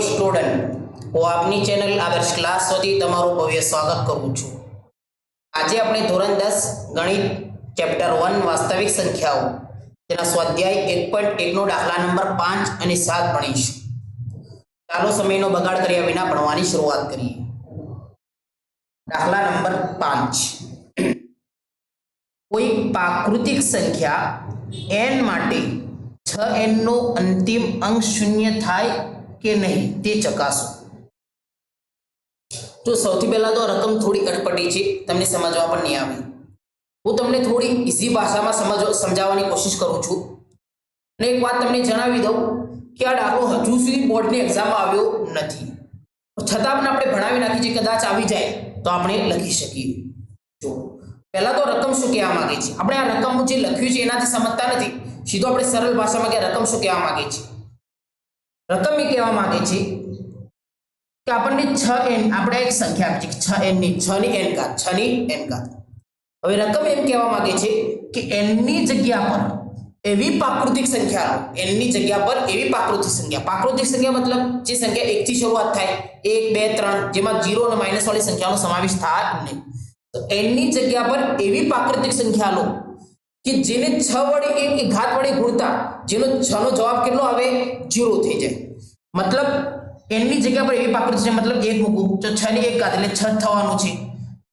Student હું આપની channel આદર્શ ક્લાસ સુધી તમારું ભવ્ય સ્વાગત કરું છું। આજે આપણે ધોરણ 10 ગણિત ચેપ્ટર 1 વાસ્તવિક સંખ્યાઓ તેના સ્વાધ્યાય 1.1 નો દાખલા નંબર 5 અને 7 ભણીશું। ચાલો સમયનો બગાડ કર્યા વિના ભણવાની શરૂઆત કરીએ। દાખલા નંબર 5 કોઈ પ્રાકૃતિક સંખ્યા n માટે 6n નો અંતિમ અંક શૂન્ય થાય કે નહીં તે ચકાસો। તો સૌથી પહેલા તો રકમ થોડી અટપટી છે, તમને સમજવા પણ નહીં આવે। હું તમને થોડી ઈઝી ભાષામાં સમજાવવાની કોશિશ કરું છું। અને એક વાત તમને જણાવી દઉં કે આ દાખલો હજુ સુધી બોર્ડની એક્ઝામમાં આવ્યો નથી, છતાં પણ આપણે ભણાવી નાખી છે, કદાચ આવી જાય તો આપણે લખી શકીએ। જો પહેલા તો રકમ શું કહેવા માંગે છે, આપણે આ રકમ જે લખ્યું છે એનાથી સમજતા નથી, સીધો આપણે સરળ ભાષામાં કે રકમ શું કહેવા માંગે છે। રકમ એ કહેવા માંગે છે કે આપણને 6n આપણે એક સંખ્યા આપી છે 6n ની 6 ની n ઘાત 6 ની n ઘાત। હવે રકમ એમ કહેવા માંગે છે કે n ની જગ્યા પર એવી પ્રાકૃતિક સંખ્યા લો, n ની જગ્યા પર એવી પ્રાકૃતિક સંખ્યા મતલબ જે સંખ્યા 1 થી શરૂઆત થાય 1 2 3 જેમાં 0 અને માઈનસ વાળી સંખ્યાનો સમાવેશ થાય નહીં, તો n ની જગ્યા પર એવી પ્રાકૃતિક સંખ્યા લો કે જેને 6 વડે એક ઘાત વડે ગુણતા જેનો 6 નો જવાબ કેટલો આવે 0 થઈ જાય। મતલબ n ની જગ્યા પર એવી પ્રાકૃતિક છે, મતલબ 1 મૂકું તો 6 ની 1 ઘાત એટલે 6 થવાનું છે।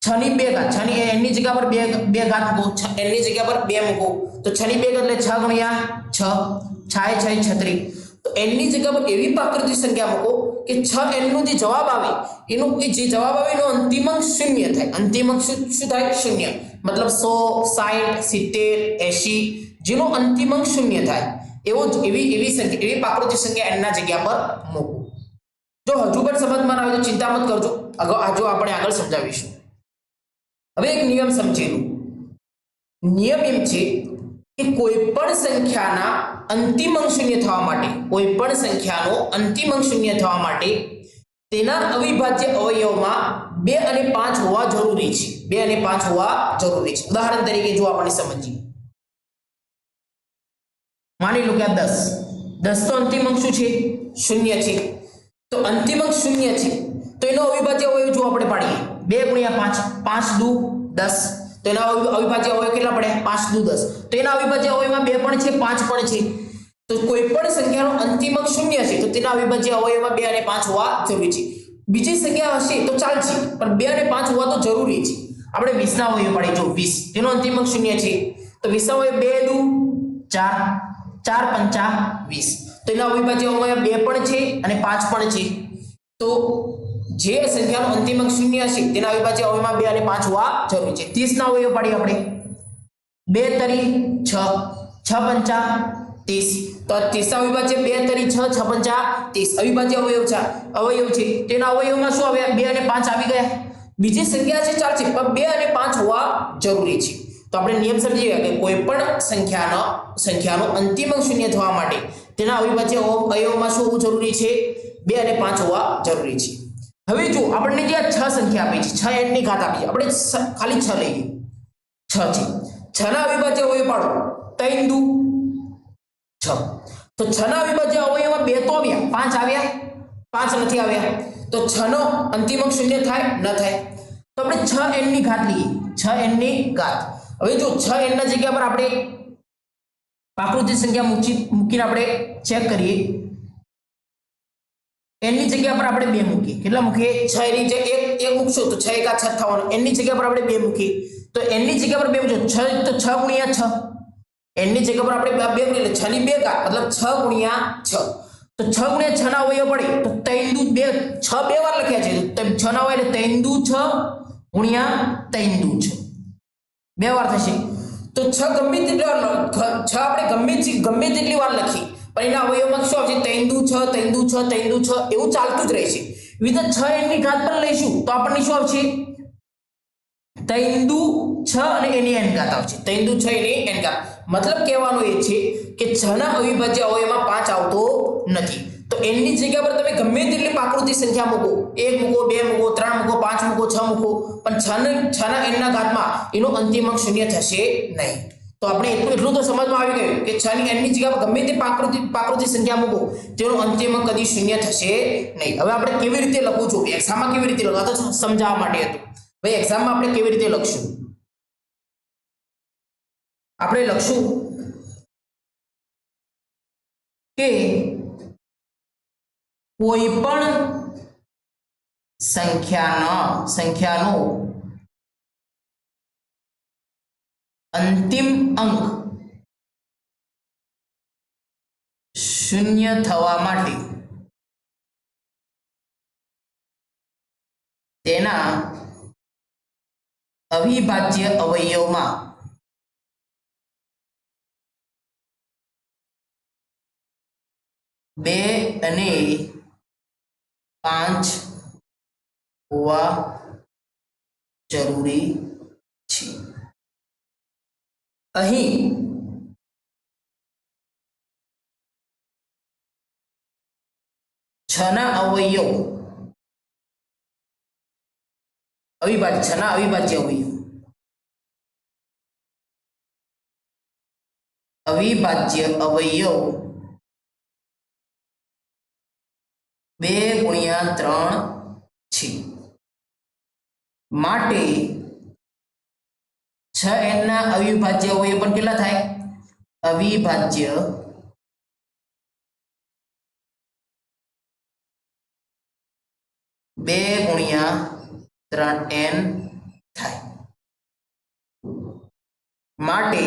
6 ની 2 ઘાત 6 ની n ની જગ્યા પર 2 ઘાત મૂકો, n ની જગ્યા પર 2 મૂકો તો 6 ની 2 ઘાત એટલે 6 ગુણ્યા 6 6 6 36। તો n ની જગ્યા પર એવી પ્રાકૃતિક સંખ્યા મૂકો કે 6n નો જે જવાબ આવે એનો જે જવાબ આવે એનો અંતિમ અંક શૂન્ય થાય। અંતિમ અંક શું થાય શૂન્ય, મતલબ 100 60 70 80 જેનો અંતિમ અંક શૂન્ય થાય એવી પ્રાકૃતિક સંખ્યા n ના જગ્યા પર મૂકો। જો હજુ પણ સમજમાં આવે તો ચિંતા મત કરજો, જો આપણે આગળ સમજાવીશું। હવે એક નિયમ સમજી લો। નિયમ એમ છે કે કોઈ પણ સંખ્યાના અંતિમ અંક શૂન્ય થવા માટે, કોઈ પણ સંખ્યાનો અંતિમ અંક શૂન્ય થવા માટે તેના અવિભાજ્ય અવયવમાં 2 અને 5 હોવા જરૂરી છે। 2 અને 5 હોવા જરૂરી છે। ઉદાહરણ તરીકે જો આપણે સમજીએ, માની લો કે આ 10 તો અંતિમ અંક શું છે શૂન્ય છે, તો અંતિમ અંક શૂન્ય છે તો એનો અવિભાજ્ય અવયવ જો આપણે પાડીએ 2 ગુણ્યા 5 5 દુ 10, તો એના અવિભાજ્ય અવયવ કેટલા પડે 5 દુ 10, તો એના અવિભાજ્ય અવયવમાં 2 પણ છે 5 પણ છે। તો કોઈ પણ સંખ્યાનો અંતિમ અંક શૂન્ય છે તો તેના અવિભાજ્ય અવયવમાં 2 અને 5 હોવા જરૂરી છે। બીજી સંખ્યા હશે તો ચાલશે પણ 2 અને 5 હોવા તો જરૂરી છે। આપણે 20 ના અવયવ પાડીએ, જો 20 તેનો અંતિમ અંક શૂન્ય છે તો 20 ના અવયવ 2 દુ 4 4 પંચા 20, તો એના અવિભાજ્ય અવયવ 2 પણ છે અને 5 પણ છે। તો જે સંખ્યાનો અંતિમ અંક શૂન્ય છે તેના અવિભાજ્ય અવયવમાં 2 અને 5 હોવા જરૂરી છે। 30 ના અવયવ પાડીએ આપણે, 2 તરી 6 6 પંચા 30, તો 30 ના અવિભાજ્ય 2 તરી 6 6 પંચા 30 અવિભાજ્ય અવયવ છે તેના અવયવમાં શું આવ્યા 2 અને 5 આવી ગયા। બીજી સંખ્યા છે ચાલશે પણ 2 અને 5 હોવા જરૂરી છે। તો આપણે નિયમ સમજી ગયા કે કોઈ પણ સંખ્યાનો અંતિમ અંક શૂન્ય થવા માટે તેના અવિભાજ્ય અવયવમાં શું હોવું જરૂરી છે 2 અને 5 હોવા જરૂરી છે। હવે જો આપણને જે આ 6 સંખ્યા આપી છે 6n ની ઘાત આપી છે, આપણે ખાલી 6 લઈએ, 6 છે, 6 ના અવિભાજ્ય અવયવ પાડો 3 દુ 6, તો 6 ના અવિભાજ્ય અવયવમાં 2 તો આવ્યા 5 આવ્યા 5 નથી આવ્યા, તો 6 નો અંતિમ અંક શૂન્ય થાય ન થાય, તો આપણે 6n ની ઘાત લઈએ 6n ની ઘાત। હવે જો 6n ના જગ્યા પર આપણે પ્રાકૃતિક સંખ્યા મૂકીને આપણે ચેક કરીએ, n ની જગ્યા પર આપણે 2 મૂકીએ, કેટલા મૂકીએ 6 ની જગ્યા 1 મૂકશો તો 6 એકા 6 થવાનું, n ની જગ્યા પર આપણે 2 મૂકીએ તો n ની જગ્યા પર 2 મૂકજો 6 તો 6 ગુણ્યા 6, n ની જગ્યા પર આપણે 2 મૂકીએ એટલે 6 ની 2 ઘાત મતલબ 6 ગુણ્યા 6, તો 6 ગુણ્યા 6 ના અવયવ પડે તો 3 દુ 2 6 બે વાર લખ્યા છે તો 6 ના હોય એટલે 3 દુ 6 ગુણ્યા 3 દુ 6 બે વાર થશે। તો 6 ગમે તેટલી વાર 6 આપણે ગમે તેટલી વાર લખી પણ એના અવયવમાં શું આવશે 3 દુ 6 3 દુ 6 3 દુ 6 એવું ચાલતું જ રહેશે। વિધ 6n ની ઘાત પર લઈશું તો આપણને શું આવશે 3 દુ 6 અને એની n ઘાત આવશે, 3 દુ 6 એની n ઘાત। મતલબ કહેવાનો એ છે કે 6 ના અવિભાજ્ય અવયવમાં 5 આવતો નથી, તો n ની જગ્યા પર તમે ગમે તેટલી પ્રાકૃતિક સંખ્યા મૂકો, 1 મૂકો 2 મૂકો 3 મૂકો 5 મૂકો 6 મૂકો પણ 6 ના n ના ઘાતમાં એનો અંતિમ અંક શૂન્ય થશે નહીં। તો આપણે એટલું તો સમજમાં આવી ગયું કે 6 ની n ની જગ્યા પર ગમે તે પ્રાકૃતિક સંખ્યા મૂકો તેનો અંતિમ અંક કદી શૂન્ય થશે નહીં. હવે આપણે કેવી રીતે લખવું છું, એક્ઝામમાં કેવી રીતે લખવા, તો સમજાવવા માટે હતું. ભાઈ એક્ઝામમાં આપણે કેવી રીતે લખશું, આપણે લખશું કે કોઈ પણ સંખ્યાનો અંતિમ અંક શૂન્ય થવા માટે તેના અવિભાજ્ય અવયવમાં 2 અને 5 હોવા જરૂરી છે. અહીં છના અવયવ છના અવિભાજ્ય અવયવ 2 × 3 છે. માટે 6n ના અવિભાજ્ય અવયવ પણ કેટલા થાય, અવિભાજ્ય 2 × 3n થાય. માટે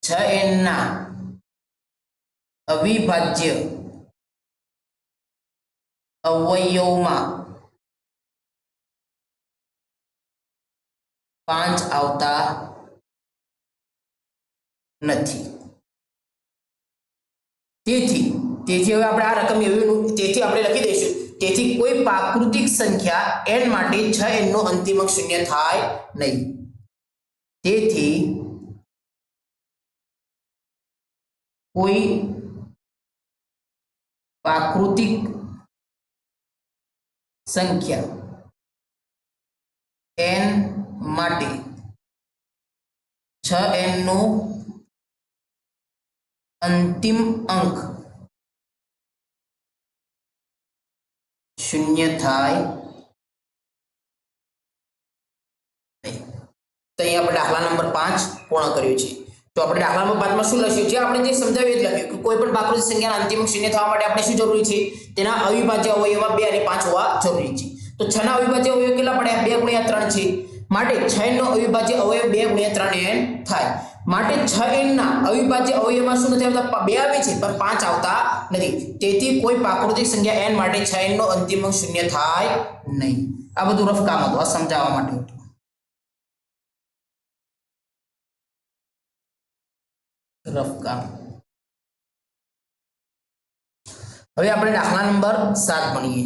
6n ના અવિભાજ્ય અવયવમાં 5 આવતા નથી. તેથી હવે આપણે આ રકમ તેથી આપણે લખી દઈશું, તેથી કોઈ પ્રાકૃતિક સંખ્યા n માટે 6n નો અંતિમ અંક શૂન્ય થાય નહીં. તેથી કોઈ પ્રાકૃતિક સંખ્યા n માટે 6n નો અંતિમ અંક શૂન્ય થાય નહીં. તો અહીંયા આપણે દાખલા નંબર 5 પૂર્ણ કર્યું છે. તો આપણે દાખલા નંબર 5 માં શું લખ્યું છે, આપણે જે સમજાવ્યું એ લખ્યું કે કોઈ પણ પ્રાકૃતિક સંખ્યાના અંતિમ અંક શૂન્ય થવા માટે આપણે શું જરૂરી છે, તેના અવિભાજ્ય અવયવમાં 2 અને 5 હોવા જરૂરી છે. તો 6 ના અવિભાજ્ય અવયવ કેટલા પડ્યા, 2 × 3 છે. માટે 6n નો અવિભાજ્ય અવયવ 2 × 3n થાય. માટે 6n ના અવિભાજ્ય અવયવમાં શું નથી આવતા, 2 આવે છે પણ 5 આવતા નથી. તેથી કોઈ પ્રાકૃતિક સંખ્યા n માટે 6n નો અંતિમ અંક શૂન્ય થાય નહીં. આ બધું રફ કામ હતું, આ સમજાવવા માટે હતું. રફ કામ. હવે આપણે દાખલા નંબર 7 ભણીએ.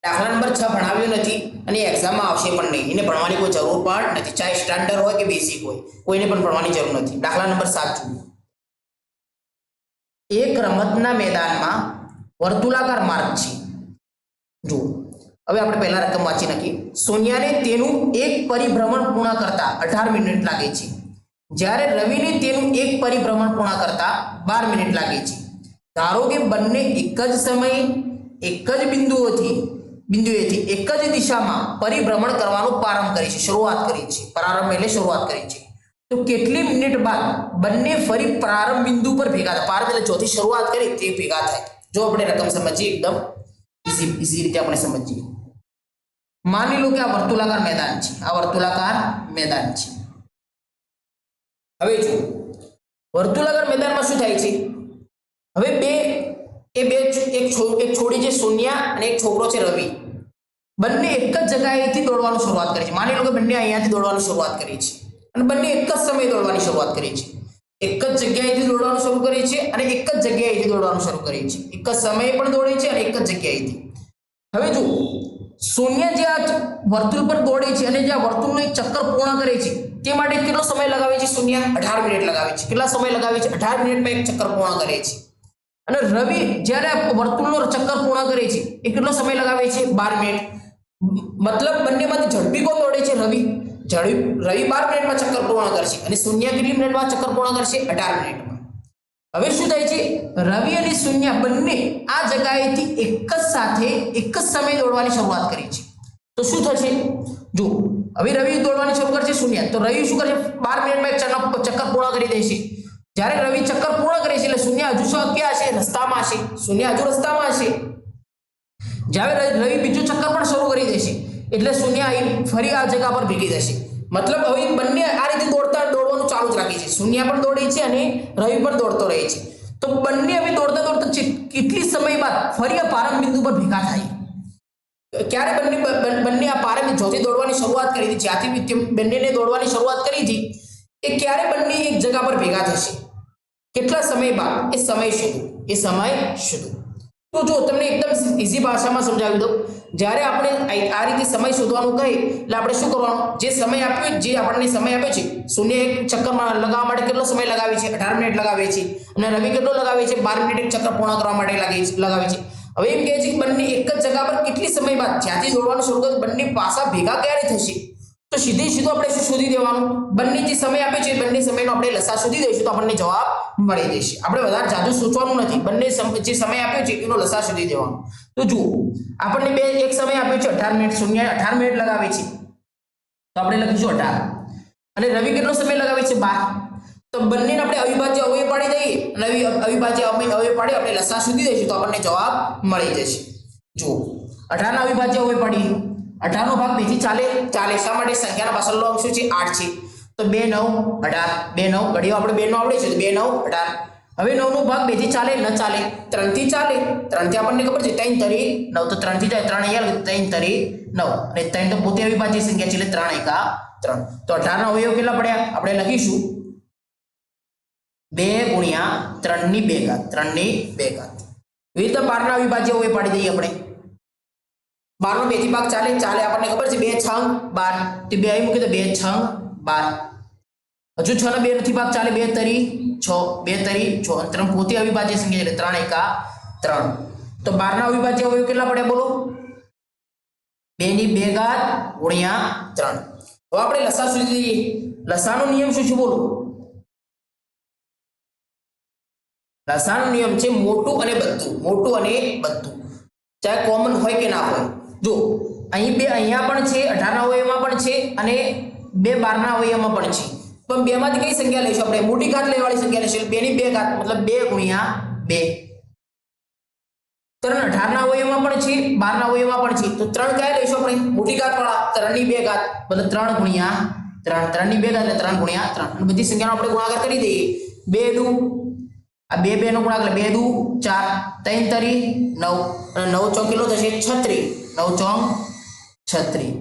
દાખલા નંબર 6 ભણાવ્યો નથી અને એક્ઝામમાં આવશે પણ નહીં. એને ભણવાની કોઈ જરૂર પણ નથી, ચાહે સ્ટાન્ડર્ડ હોય કે બેસિક હોય, કોઈને પણ ભણવાની જરૂર નથી. દાખલા નંબર 7 જુઓ. એક રમતના મેદાનમાં વર્તુળાકાર માર્ગ છે. જુઓ, હવે આપણે પહેલા રકમ વાંચી નાખીએ. સોનિયાને તેનું એક પરિભ્રમણ પૂર્ણ કરતા 18 મિનિટ લાગે છે, જ્યારે રવિને તેનું એક પરિભ્રમણ પૂર્ણ કરતા 12 મિનિટ લાગે છે. ધારો કે બંને એક જ સમયે એક જ બિંદુએથી એક જ દિશામાં પરિભ્રમણ કરવાનું પ્રારંભ કરી છે, શરૂઆત કરી છે. પ્રારંભ એટલે શરૂઆત કરી છે. તો કેટલી મિનિટ બાદ બંને ફરી પ્રારંભ બિંદુ પર ભેગા થાય. પ્રારંભ એટલે જોથી શરૂઆત કરી તે ભેગા થાય. જો આપણે રકમ સમજીએ, એકદમ ઈઝી રીતે આપણે સમજીએ. માની લો કે આ વર્તુળાકાર મેદાન છે, આ વર્તુળાકાર મેદાન છે. હવે જો વર્તુળાકાર મેદાનમાં શું થાય છે, હવે એક છોડી છે સોનિયા અને એક છોકરો છે રવિ, બંને એક જ જગ્યાએથી દોડવાનું શરૂઆત કરી છે. માની લો કે બંને અહીંયાથી દોડવાનું શરૂઆત કરી છે અને બંને એક જ સમયે દોડવાની શરૂઆત કરી છે. એક જ જગ્યાએથી દોડવાનું શરૂ કરી છે અને એક જ જગ્યાએથી દોડવાનું શરૂ કરી છે. એક જ સમયે પણ દોડે છે અને એક જ જગ્યાએથી. હવે જો સોનિયા જે આ વર્તુળ પર દોડે છે અને જે આ વર્તુળનું એક ચક્કર પૂર્ણ કરે છે, તે માટે કેટલો સમય લગાવે છે સોનિયા? 18 મિનિટ લગાવે છે. કેટલા સમય લગાવે છે? 18 મિનિટમાં એક ચક્કર પૂર્ણ કરે છે. અને રવિ જ્યારે વર્તુળનો ચક્કર પૂર્ણ કરે છે એ કેટલો સમય લગાવે છે? 12 મિનિટ. મતલબ બંનેમાંથી ઝડપી કોણ દોડે છે? રવિ. રવિ 12 મિનિટમાં ચક્કર પૂર્ણ કરશે અને શૂન્ય કેટલી મિનિટમાં ચક્કર પૂર્ણ કરશે? 18 મિનિટમાં. હવે શું થાય છે? રવિ અને શૂન્ય બંને આ જગ્યાએથી એક જ સાથે એક જ સમયે દોડવાની શરૂઆત કરી છે. તો શું થશે? જો હવે રવિ દોડવાની શરૂ કરશે શૂન્ય, તો રવિ શું કરશે? 12 મિનિટમાં એક ચક્કર પૂર્ણ કરી દેશે. જ્યારે રવિ ચક્કર પૂર્ણ કરે છે એટલે શૂન્ય હજુ ક્યાં હશે? રસ્તામાં હશે. શૂન્ય હજુ રસ્તામાં હશે. જ્યારે રવિ બીજું ચક્કર પણ શરૂ કરી દેશે એટલે શૂન્ય ફરી આ જગ્યા પર ભેગી જશે. મતલબ હવે બંને આ રીતે દોડવાનું ચાલુ જ રાખે છે. શૂન્ય પણ દોડે છે અને રવિ પણ દોડતો રહે છે. તો બંને હવે દોડતા કેટલી સમય બાદ ફરી આ પ્રારંભ બિંદુ પર ભેગા થાય? ક્યારે બંને આ પ્રારંભ જ્યાંથી દોડવાની શરૂઆત કરી હતી, જ્યાંથી બંનેને દોડવાની શરૂઆત કરી હતી, એ ક્યારે બંને એક જગ્યા પર ભેગા થશે? કેટલા સમય બાદ? એ સમય શોધો. તો જો તમને એકદમ ઈઝી ભાષામાં સમજાવી દઉં. જ્યારે આપણે આ રીતે સમય શોધવાનું કહે એટલે આપણે શું કરવાનું? જે સમય આપ્યો, જે આપણને સમય આપ્યો છે, શૂન્ય એક ચક્કર લગાવવા માટે કેટલો સમય લગાવે છે? 18 મિનિટ લગાવે છે. અને રવિ કેટલો લગાવે છે? 12 મિનિટ એક ચક્કર પૂર્ણ કરવા માટે લગાવે છે. હવે એમ કહે છે કે બંને એક જ જગ્યા પર કેટલી સમય બાદ, જ્યાંથી દોડવાનું શરૂ કરે બંને પાછા ભેગા ક્યારે થશે? તો સીધું આપણે શું શોધી દેવાનું? બંને જે સમય આપ્યો છે બંને સમયનો આપણે લસા શોધી દઈશું તો આપણને જવાબ મળી જશે. આપણે વધારે જાજુ સોચવાનું નથી. બંને જે સમય આપ્યો છે એનો લસા શોધી દેવાનો. તો જુઓ, આપણને એક સમય આપ્યો છે 18 મિનિટ, શૂન્ય 18 મિનિટ લગાવે છે તો આપણે લખીશું 18. અને રવિ કેટલો સમય લગાવે છે? 12. તો બંનેને આપણે અવિભાજ્ય અવયવ પાડી દઈએ અને અવિભાજ્ય અવયવ પાડી આપણે લસા શોધી દઈશું તો આપણને જવાબ મળી જશે. જુઓ, 18 ના અવિભાજ્ય અવયવ પાડી, 18 નો ભાગ 2 થી ચાલે. શા માટે? સંખ્યાના પાછળનો અંક શું છે? 8 છે. તો 2 9 18. 2 9 ઘડીઓ આપણે 2 નો આવડે છે તો 2 9 18. હવે 9 નો ભાગ 2 થી ચાલે? ન ચાલે. 3 થી ચાલે. 3 થી આપણને ખબર છે 3 તરી 9, તો 3 થી જાય 3 અહીંયા 3 તરી 9 અને 3 તો પોતે અવિભાજ્ય સંખ્યા છે એટલે 3 એકા 3. તો 18 ના અવયવ કેટલા પડ્યા? આપણે લખીશું 2 ગુણ્યા 3 ની 2 ઘાત. 3 ની 2 ઘાત. એવી રીતે 12 ના અવિભાજ્ય અવયવ પાડી દઈએ આપણે. 12 નો 2 થી ભાગ ચાલે આપણને ખબર છે 2 6 12. તે 2 અહીં મૂકી તો 2 6 12. હજુ 6 ના 2 થી ભાગ ચાલે 2 તરી 6, 2 તરી 6 અને 3 પોતે અવિભાજ્ય સંખ્યા એટલે 3 એકા 3. તો 12 ના અવિભાજ્ય અવયવ કેટલા પડ્યા બોલો? 2 ની 2 ઘાત ગુણ્યા 3. હવે આપણે લસા શોધી દઈએ. લસાનો નિયમ શું છે બોલો? લસાનો નિયમ છે મોટું અને બધું, ચાહે કોમન હોય કે ના હોય. જો અહીં 2 અહીંયા પણ છે, 18 ના અવયવમાં પણ છે અને 2 12 ના અવયવમાં પણ છે. પણ 2 માંથી કઈ સંખ્યા લઈશું આપણે? મોટી ઘાત લેવાળી સંખ્યા લઈશું. 2 ની 2 ઘાત મતલબ 2 ગુણ્યા 2. 3 18 ના અવયવમાં પણ છે, 12 ના અવયવમાં પણ છે. તો 3 કયા લઈશું આપણે? મોટી ઘાત વાળા. 3 ની 2 ઘાત મતલબ 3 ગુણ્યા 3. 3 ની 2 ઘાત એટલે 3 ગુણ્યા 3. અને બધી સંખ્યાનો આપણે ગુણાકાર કરી દઈએ. 2 દુ આ 2 નો ગુણાકાર એટલે 2 દુ 4, 3 તરી 9 અને 9 ચોક કેટલો થશે? 36. 9 ચોક 36.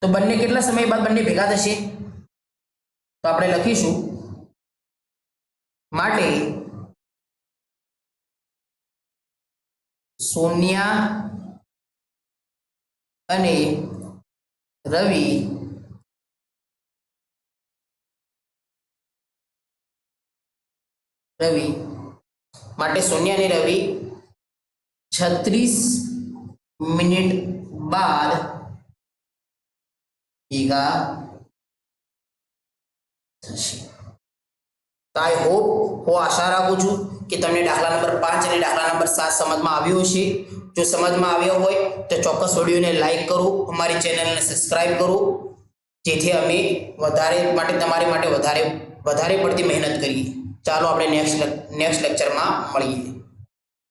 તો બંને કેટલા સમય બાદ બંને ભેગા થશે? તો આપણે લખીશું માટે સોનિયા અને રવિ માટે સોનિયા અને રવિ 36 મિનિટ બાદ ભેગા થશે. તો આઈ હોપ, હું આશા રાખું છું કે તમને દાખલા નંબર 5 અને દાખલા નંબર 7 સમજમાં આવ્યો હશે. જો સમજમાં આવ્યો હોય તો ચોક્કસ વિડીયોને લાઈક કરો, અમારી ચેનલને સબસ્ક્રાઇબ કરો, જેથી અમે તમારી માટે વધારે પડતી મહેનત કરીએ. ચાલો આપણે નેક્સ્ટ લેક્ચરમાં મળીએ.